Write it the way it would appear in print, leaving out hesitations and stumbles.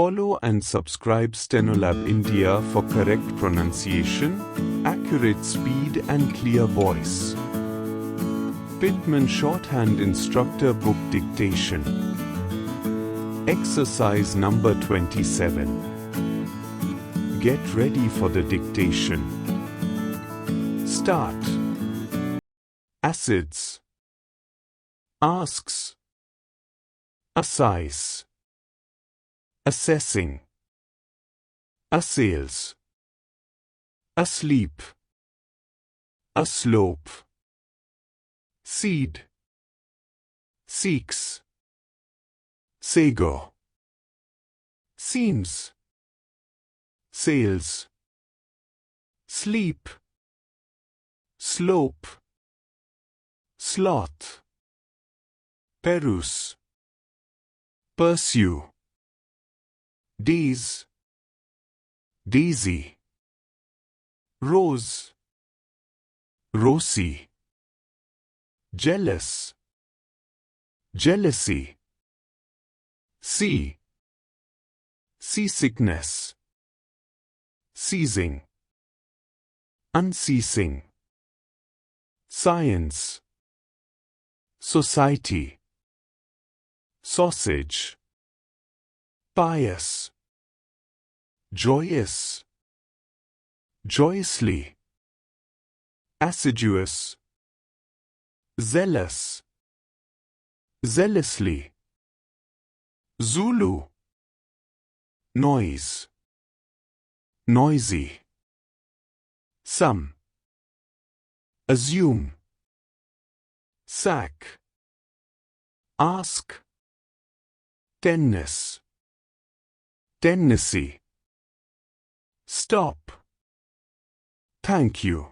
Follow and subscribe Stenolab India for correct pronunciation, accurate speed and clear voice. Pitman Shorthand Instructor Book Dictation. Exercise number 27. Get ready for the dictation. Start. Acids. Asks. Assize. Assessing. Assails. Asleep. Aslope. Seed. Seeks. Sago. Seems. Sails. Sleep. Slope. Sloth. Peruse. Pursue. Daze. Daisy. Rose. Rosy. Jealous. Jealousy. Sea. Seasickness. Ceasing. Unceasing. Science. Society. Sausage. Pious. Joyous. Joyously. Assiduous. Zealous. Zealously. Zulu. Noise. Noisy. Some. Assume. Sack. Ask. Tennis. Tennessee. Stop. Thank you.